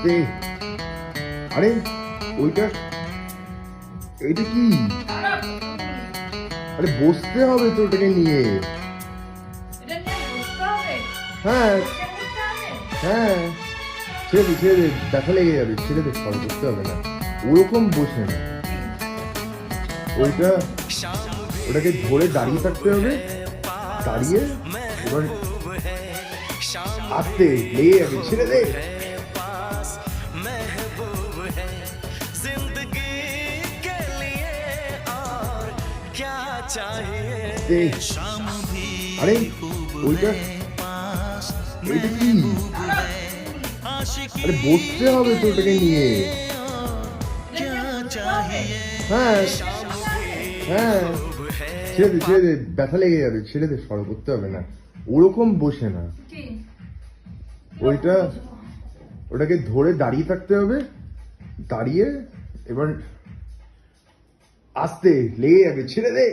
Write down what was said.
আস্তে। আরে ওইটা, এইটা কি? আরে বসতে হবে তো ওটাকে নিয়ে। হ্যাঁ হ্যাঁ, ছেড়ে দে ছেড়ে দে, ব্যথা লেগে যাবে, ছেড়ে দে, সর, বসতে হবে না, ওরকম বসে না। ওইটা, ওটাকে ধরে দাঁড়িয়ে থাকতে হবে, দাঁড়িয়ে এবার আস্তে, লেগে যাবে, ছেড়ে দে। আস্তে। আরে ওইটা, এইটা কি? আরে বসতে হবে তো ওটাকে নিয়ে। হ্যাঁ হ্যাঁ, ছেড়ে দে ছেড়ে দে, ব্যথা লেগে যাবে, ছেড়ে দে, সর, করতে হবে না, ওরকম বসে না। ওইটা, ওটাকে ধরে দাঁড়িয়ে থাকতে হবে, দাঁড়িয়ে এবার আস্তে, লেগে যাবে, ছেড়ে দে।